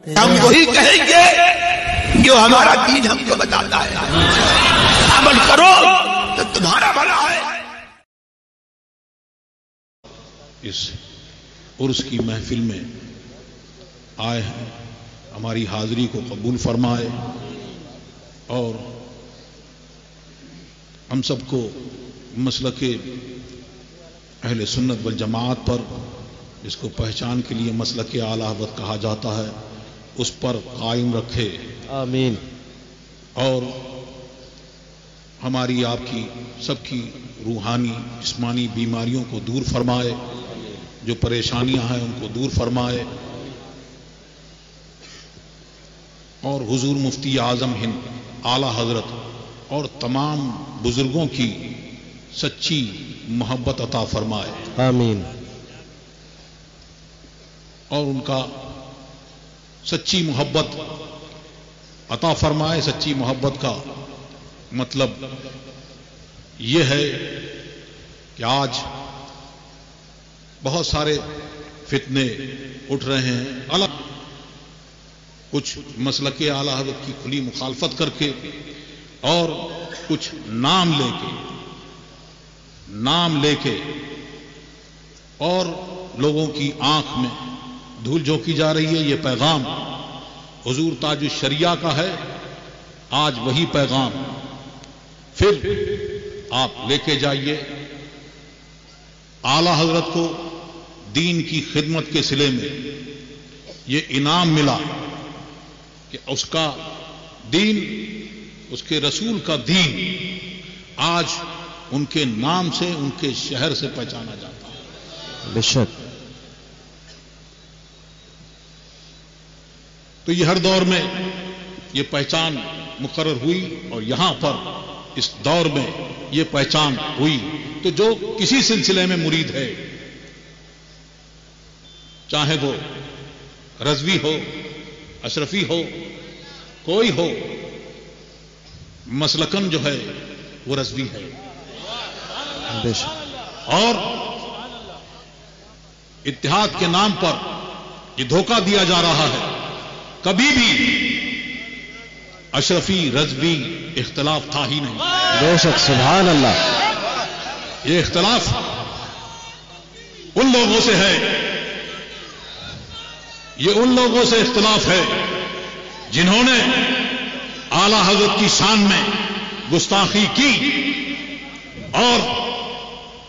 ہم وہی کہیں گے جو ہمارا دین ہم کو بتاتا ہے. عمل کرو تو تمہارا بھلا ہے. اس عرس کی محفل میں آئے ہیں، ہماری حاضری کو قبول فرمائے اور ہم سب کو مسلک اہل سنت والجماعت پر، جس کو پہچان کے لیے مسلک اعلی حضرت کہا جاتا ہے، اس پر قائم رکھے. آمین. اور ہماری آپ کی سب کی روحانی جسمانی بیماریوں کو دور فرمائے، جو پریشانیاں ہیں ان کو دور فرمائے، اور حضور مفتی اعظم ہند اعلی حضرت اور تمام بزرگوں کی سچی محبت عطا فرمائے. آمین. اور ان کا سچی محبت عطا فرمائے. سچی محبت کا مطلب یہ ہے کہ آج بہت سارے فتنے اٹھ رہے ہیں، الگ کچھ مسلک اعلی حضرت کی کھلی مخالفت کر کے اور کچھ نام لے کے اور لوگوں کی آنکھ میں دھول جھونکی جا رہی ہے. یہ پیغام حضور تاج الشریعہ کا ہے. آج وہی پیغام پھر آپ لے کے جائیے. اعلی حضرت کو دین کی خدمت کے صلے میں یہ انعام ملا کہ اس کا دین، اس کے رسول کا دین آج ان کے نام سے، ان کے شہر سے پہچانا جاتا ہے. بے شک. تو یہ ہر دور میں یہ پہچان مقرر ہوئی اور یہاں پر اس دور میں یہ پہچان ہوئی. تو جو کسی سلسلے میں مرید ہے، چاہے وہ رضوی ہو، اشرفی ہو، کوئی ہو، مسلکن جو ہے وہ رضوی ہے. اور اتحاد کے نام پر یہ دھوکہ دیا جا رہا ہے. کبھی بھی اشرفی رضوی اختلاف تھا ہی نہیں. بے شک. سبحان اللہ. یہ اختلاف ان لوگوں سے ہے، یہ ان لوگوں سے اختلاف ہے جنہوں نے اعلی حضرت کی شان میں گستاخی کی اور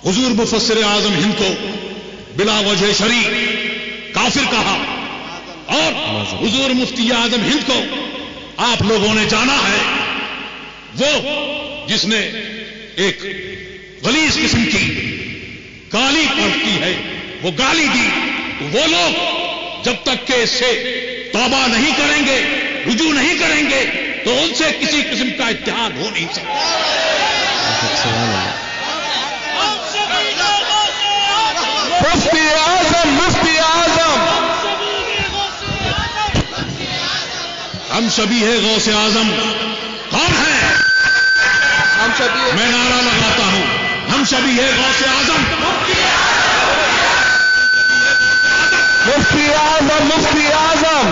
حضور مفسر اعظم ہند کو بلا وجہ شرعی کافر کہا، اور حضور مفتی اعظم ہند کو آپ لوگوں نے جانا ہے وہ جس نے ایک غلیظ قسم کی گالی پڑتی ہے، وہ گالی دی. وہ لوگ جب تک کہ اس سے توبہ نہیں کریں گے، رجوع نہیں کریں گے، تو ان سے کسی قسم کا اتحاد ہو نہیں سکتا. مفتی اعظم، مفتی اعظم. ہم شبیہ غوث اعظم کون ہیں؟ ہم شبیہ، میں نعرہ لگاتا ہوں، ہم شبیہ غوث اعظم. مفتی اعظم، مفتی اعظم.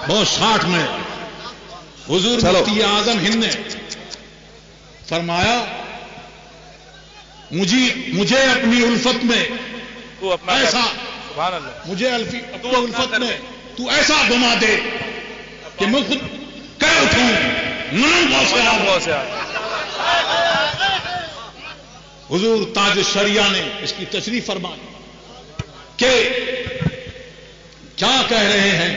بہت 60 میں حضور مفتی اعظم ہند نے فرمایا، مجھے اپنی الفت میں ایسا، مجھے اپنی الفت میں تو ایسا گما دے کہ میں خود کہہ اٹھوں حضور تاج الشریعہ نے اس کی تشریح فرمائی کہ کیا کہہ رہے ہیں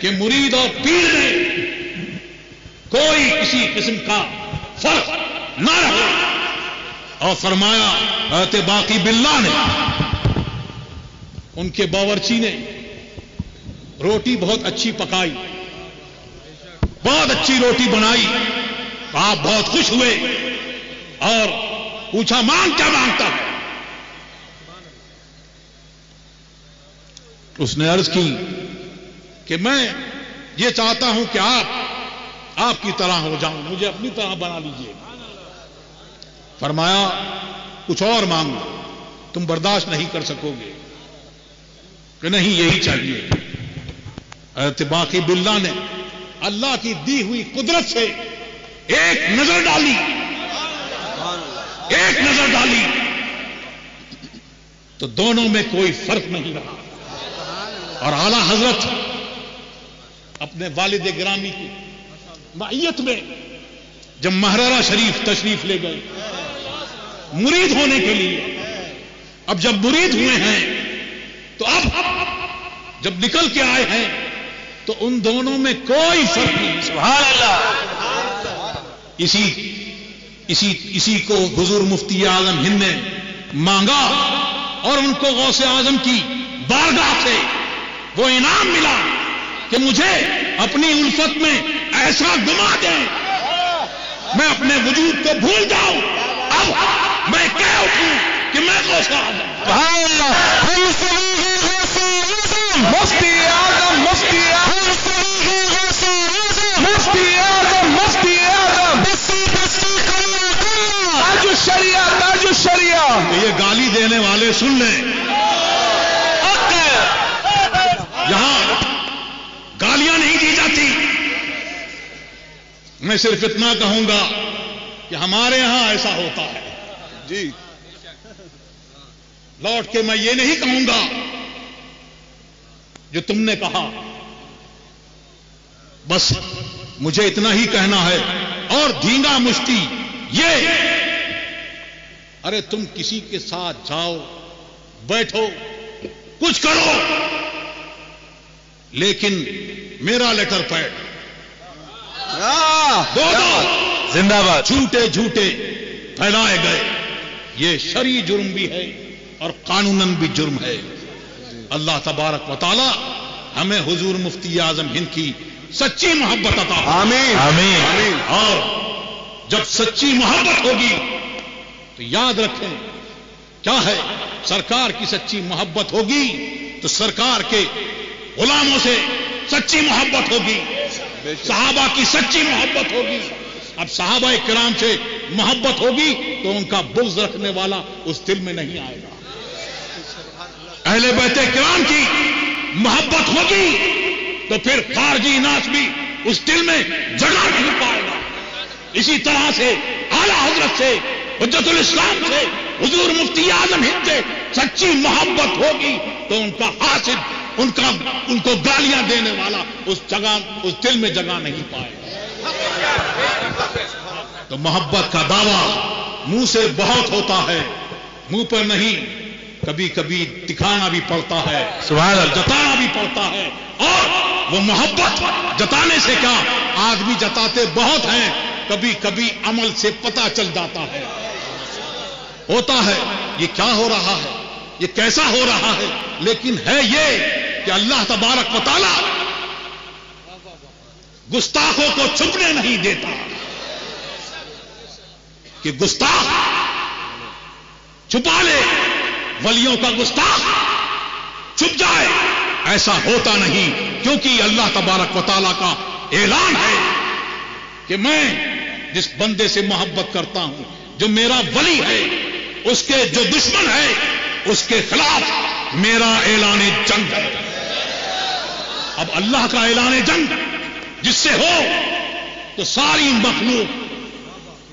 کہ مرید اور پیر میں کوئی کسی قسم کا فرق نہ رہے. اور فرمایا حضرت باقی باللہ نے، ان کے باورچی نے روٹی بہت اچھی پکائی، بہت اچھی روٹی بنائی. آپ بہت خوش ہوئے اور پوچھا مانگ کیا مانگتا ہے؟ اس نے عرض کی کہ میں یہ چاہتا ہوں کہ آپ کی طرح ہو جاؤں، مجھے اپنی طرح بنا لیجیے. فرمایا کچھ اور مانگو، تم برداشت نہیں کر سکو گے. کہ نہیں یہی چاہیے. حضرت باقی باللہ نے اللہ کی دی ہوئی قدرت سے ایک نظر ڈالی، ایک نظر ڈالی تو دونوں میں کوئی فرق نہیں رہا. اور اعلی حضرت اپنے والد گرامی کی معیت میں جب مہرارہ شریف تشریف لے گئے مرید ہونے کے لیے، اب جب مرید ہوئے ہیں تو اب جب نکل کے آئے ہیں تو ان دونوں میں کوئی فرق نہیں. سبحان اللہ. اسی کو حضور مفتی اعظم ہند نے مانگا اور ان کو غوث اعظم کی بارگاہ سے وہ انعام ملا کہ مجھے اپنی الفت میں ایسا گما دیں میں اپنے وجود کو بھول جاؤں. اب میں کہہ اٹھوں کہ میں غوث اعظم. سبحان اللہ. مفتی اعظم، مفتی اعظم، مفتی اعظم، مفتی اعظم، تاج الشریعہ، تاج الشریعہ. یہ گالی دینے والے سن لیں، یہاں گالیاں نہیں دی جاتی. میں صرف اتنا کہوں گا کہ ہمارے یہاں ایسا ہوتا ہے جی. لوٹ کے میں یہ نہیں کہوں گا جو تم نے کہا، بس مجھے اتنا ہی کہنا ہے. اور دھینگا مشتی یہ، ارے تم کسی کے ساتھ جاؤ بیٹھو کچھ کرو لیکن میرا لیٹر پیڈ دو زندہ باد. جھوٹے جھوٹے پھیلائے گئے، یہ شرعی جرم بھی ہے اور قانوناً بھی جرم ہے. اللہ تبارک و تعالی ہمیں حضور مفتی اعظم ہند کی سچی محبت عطا فرمائے. آمین آمین آمین. اور جب سچی محبت ہوگی تو یاد رکھیں کیا ہے، سرکار کی سچی محبت ہوگی تو سرکار کے غلاموں سے سچی محبت ہوگی، صحابہ کی سچی محبت ہوگی. اب صحابہ کرام سے محبت ہوگی تو ان کا بغض رکھنے والا اس دل میں نہیں آئے گا. اہل بیت کرام کی محبت ہوگی تو پھر خارجی ناس بھی اس دل میں جگہ نہیں پائے گا. اسی طرح سے اعلی حضرت سے، حجت الاسلام سے، حضور مفتی اعظم ہند سے سچی محبت ہوگی تو ان کا حاسد، ان کو گالیاں دینے والا اس دل میں جگہ نہیں پائے گا. تو محبت کا دعویٰ منہ سے بہت ہوتا ہے، منہ پر نہیں، کبھی کبھی دکھانا بھی پڑتا ہے، سبحان اللہ. جتانا بھی پڑتا ہے. اور وہ محبت جتانے سے کیا، آدمی جتاتے بہت ہیں، کبھی کبھی عمل سے پتہ چل جاتا ہے، ہوتا ہے یہ کیا ہو رہا ہے، یہ کیسا ہو رہا ہے. لیکن ہے یہ کہ اللہ تبارک و تعالی گستاخوں کو چھپنے نہیں دیتا کہ گستاخ چھپا لے، ولیوں کا گستاخ چھپ جائے، ایسا ہوتا نہیں. کیونکہ اللہ تبارک و تعالیٰ کا اعلان ہے کہ میں جس بندے سے محبت کرتا ہوں، جو میرا ولی ہے، اس کے جو دشمن ہے اس کے خلاف میرا اعلان جنگ ہے. اب اللہ کا اعلان جنگ جس سے ہو تو ساری مخلوق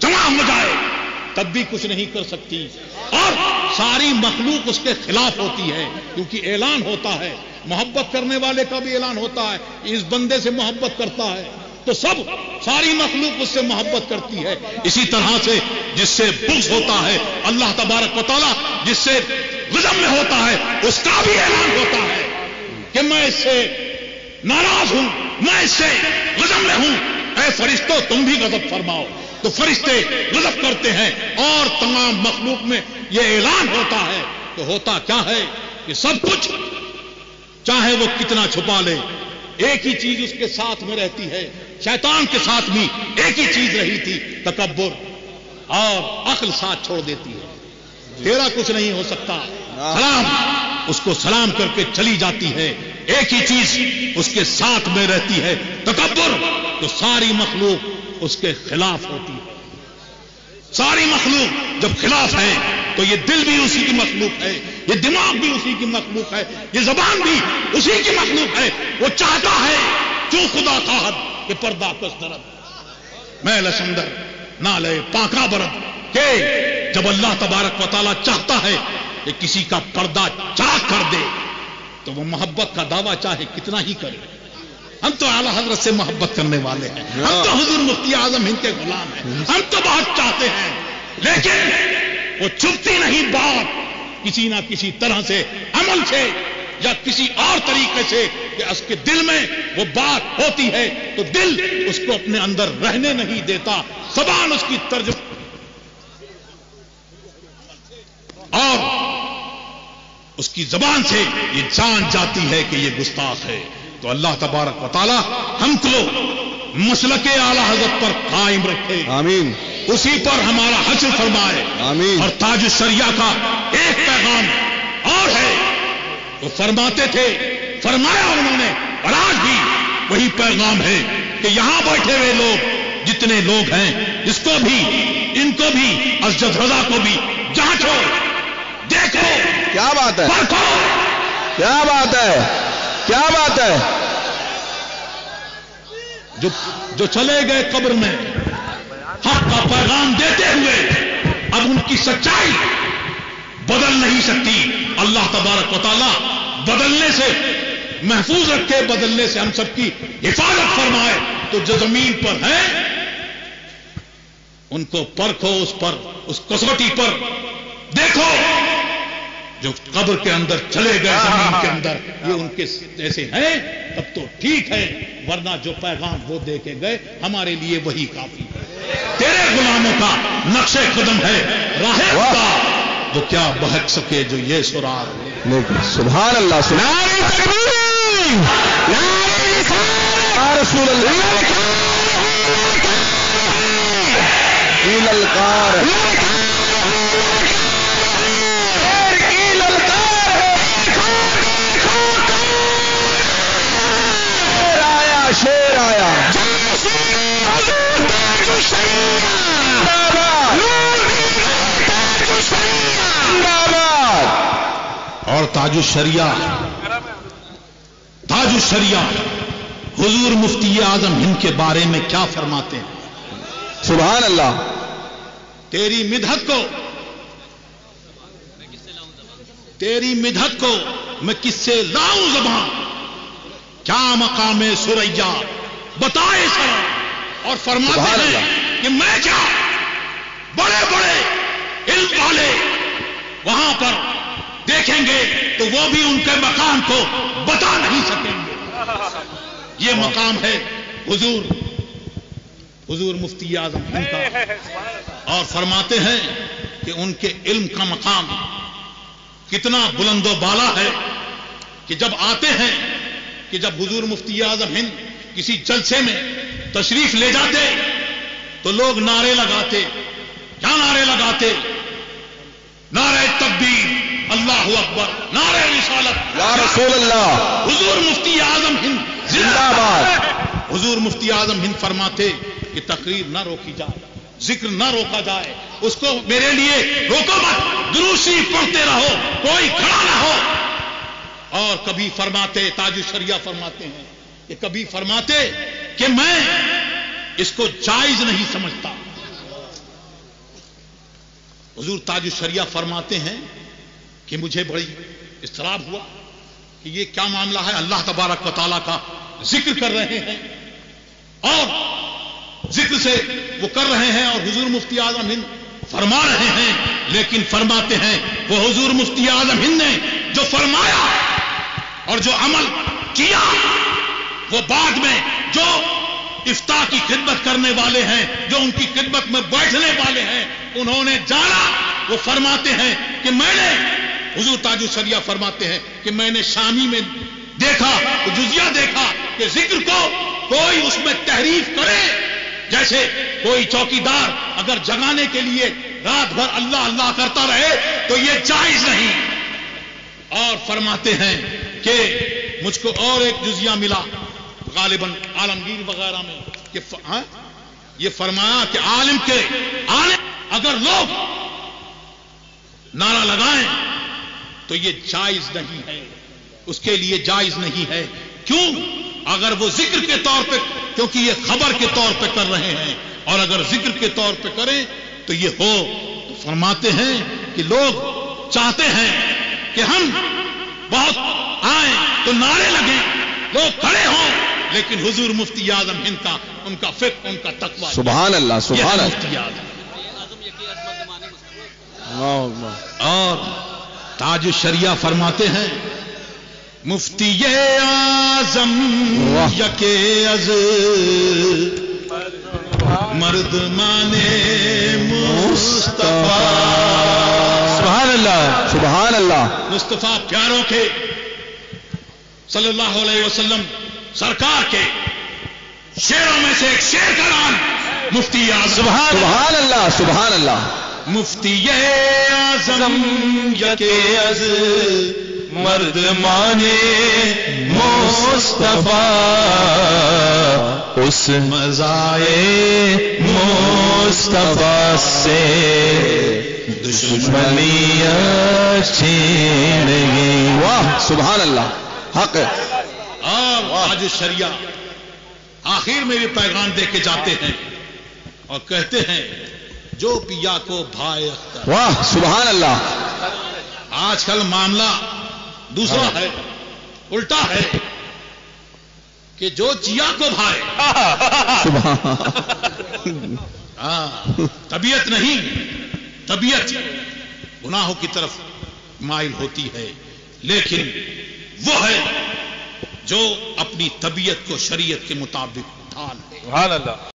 جمع ہو جائے تب بھی کچھ نہیں کر سکتی، اور ساری مخلوق اس کے خلاف ہوتی ہے. کیونکہ اعلان ہوتا ہے، محبت کرنے والے کا بھی اعلان ہوتا ہے، اس بندے سے محبت کرتا ہے تو ساری مخلوق اس سے محبت کرتی ہے. اسی طرح سے جس سے بغض ہوتا ہے، اللہ تبارک و تعالیٰ جس سے غضب میں ہوتا ہے، اس کا بھی اعلان ہوتا ہے کہ میں اس سے ناراض ہوں، میں اس سے غضب میں ہوں. اے فرشتوں تم بھی غضب فرماؤ. تو فرشتے غضب کرتے ہیں اور تمام مخلوق میں یہ اعلان ہوتا ہے. تو ہوتا کیا ہے کہ سب کچھ چاہے وہ کتنا چھپا لے، ایک ہی چیز اس کے ساتھ میں رہتی ہے. شیطان کے ساتھ بھی ایک ہی چیز رہی تھی، تکبر، اور عقل ساتھ چھوڑ دیتی ہے. تیرا کچھ نہیں ہو سکتا، سلام، اس کو سلام کر کے چلی جاتی ہے. ایک ہی چیز اس کے ساتھ میں رہتی ہے، تکبر. تو ساری مخلوق اس کے خلاف ہوتی ہے. ساری مخلوق جب خلاف ہے تو یہ دل بھی اسی کی مخلوق ہے، یہ دماغ بھی اسی کی مخلوق ہے، یہ زبان بھی اسی کی مخلوق ہے. وہ چاہتا ہے جو خدا خواہد کہ پردہ کس درد میں لسندر نہ لے پاکا برد، کہ جب اللہ تبارک و تعالیٰ چاہتا ہے کہ کسی کا پردہ چاک کر دے تو وہ محبت کا دعویٰ چاہے کتنا ہی کرے. ہم تو اعلیٰ حضرت سے محبت کرنے والے ہیں، ہم تو حضور مفتی اعظم ہند کے غلام ہیں، ہم تو بہت چاہتے ہیں، لیکن وہ چھپتی نہیں بات کسی نہ کسی طرح سے، عمل سے یا کسی اور طریقے سے، کہ اس کے دل میں وہ بات ہوتی ہے تو دل اس کو اپنے اندر رہنے نہیں دیتا، زبان اس کی ترجمہ اور اس کی زبان سے یہ جان جاتی ہے کہ یہ گستاخ ہے. تو اللہ تبارک و تعالی ہم کو مسلک اعلی حضرت پر قائم رکھے، آمین. اسی پر ہمارا حشر فرمائے، آمین. اور تاج الشریعہ کا ایک پیغام اور ہے، وہ فرماتے تھے، فرمایا انہوں نے، اور آج بھی وہی پیغام ہے کہ یہاں بیٹھے ہوئے لوگ جتنے لوگ ہیں، اس کو بھی، ان کو بھی، اسجد رضا کو بھی جانچو، دیکھو، کیا بات ہے، پرکھو، کیا بات ہے، کیا بات ہے. جو چلے گئے قبر میں حق کا پیغام دیتے ہوئے، اب ان کی سچائی بدل نہیں سکتی. اللہ تبارک و تعالیٰ بدلنے سے محفوظ رکھے، بدلنے سے ہم سب کی حفاظت فرمائے. تو جو زمین پر ہیں ان کو پرکھو، اس پر، اس کسوٹی پر دیکھو. جو قبر کے اندر چلے گئے زمین کے اندر، یہ ان کے جیسے ہیں تب تو ٹھیک ہے، ورنہ جو پیغام وہ دے کے گئے ہمارے لیے وہی کافی ہے. تیرے غلاموں کا نقش قدم ہے راہ خدا، وہ کیا بہک سکے جو یہ سرار. سبحان اللہ، سبحان رسول اللہ، شیر آیا. اور تاج الشریعہ، تاج الشریعہ حضور مفتی اعظم ہند کے بارے میں کیا فرماتے ہیں؟ سبحان اللہ. تیری مدحت کو، تیری مدحت کو میں کس سے لاؤں زبان، کیا مقام سریا بتائے سر. اور فرماتے ہیں کہ میں کیا، بڑے بڑے علم والے وہاں پر دیکھیں گے تو وہ بھی ان کے مقام کو بتا نہیں سکیں گے. یہ مقام ہے حضور مفتی اعظم ہند کا. اور فرماتے ہیں کہ ان کے علم کا مقام کتنا بلند و بالا ہے کہ جب آتے ہیں، کہ جب حضور مفتی اعظم ہند کسی جلسے میں تشریف لے جاتے تو لوگ نعرے لگاتے. کیا نعرے لگاتے؟ نعرہ تکبیر، اللہ اکبر، نعرہ رسالت، یا رسول اللہ، حضور مفتی اعظم ہند زندہ باد. حضور مفتی اعظم ہند فرماتے کہ تقریر نہ روکی جائے، ذکر نہ روکا جائے، اس کو میرے لیے روکو مت، درود شریف پڑھتے رہو، کوئی کھڑا نہ ہو. اور کبھی فرماتے، تاج الشریعہ فرماتے ہیں کہ کبھی فرماتے کہ میں اس کو جائز نہیں سمجھتا. حضور تاج الشریعہ فرماتے ہیں کہ مجھے بڑی اضطراب ہوا کہ یہ کیا معاملہ ہے. اللہ تبارک و تعالیٰ کا ذکر کر رہے ہیں اور ذکر سے وہ کر رہے ہیں اور حضور مفتی اعظم ہند فرما رہے ہیں، لیکن فرماتے ہیں وہ حضور مفتی اعظم ہند نے جو فرمایا اور جو عمل کیا، وہ بعد میں جو افتاء کی خدمت کرنے والے ہیں، جو ان کی خدمت میں بیٹھنے والے ہیں، انہوں نے جانا. وہ فرماتے ہیں کہ میں نے، حضور تاج الشریعہ فرماتے ہیں کہ میں نے شامی میں دیکھا تو جزیہ دیکھا کہ ذکر کو کوئی اس میں تحریف کرے، جیسے کوئی چوکیدار اگر جگانے کے لیے رات بھر اللہ اللہ کرتا رہے تو یہ جائز نہیں. اور فرماتے ہیں کہ مجھ کو اور ایک جزیہ ملا غالباً عالمگیر وغیرہ میں کہ یہ فرمایا کہ عالم اگر لوگ نعرہ لگائیں تو یہ جائز نہیں ہے، اس کے لیے جائز نہیں ہے. کیوں؟ اگر وہ ذکر کے طور پہ، کیونکہ یہ خبر کے طور پہ کر رہے ہیں، اور اگر ذکر کے طور پہ کریں تو یہ ہو. تو فرماتے ہیں کہ لوگ چاہتے ہیں کہ ہم بہت آئیں تو نعرے لگیں، لوگ کھڑے ہوں، لیکن حضور مفتی اعظم ہند کا، ان کا فقہ، ان کا تقویٰ، سبحان اللہ سبحان اللہ. مفتی اعظم. اور تاج الشریعہ فرماتے ہیں مفتی اعظم یکے از مردمان مصطفیٰ. سبحان اللہ سبحان اللہ. مصطفیٰ پیاروں کے صلی اللہ علیہ وسلم سرکار کے شعروں میں سے ایک شعر کا نام مفتی اعظم. سبحان اللہ سبحان اللہ. مفتی اعظم یکے از مردمان مصطفیٰ اس مزائے مصطفیٰ سے دشمنیاں چھین گئی. واہ سبحان اللہ حق. اور آج شریعہ آخر میں بھی پیغام دے کے جاتے ہیں اور کہتے ہیں جو پیا کو بھائے اختر. واہ سبحان اللہ. آج کل معاملہ دوسرا ہے، الٹا ہے کہ جو چیا کو بھائے. طبیعت نہیں، طبیعت گناہوں کی طرف مائل ہوتی ہے، لیکن وہ ہے جو اپنی طبیعت کو شریعت کے مطابق ڈھال دے. سبحان اللہ.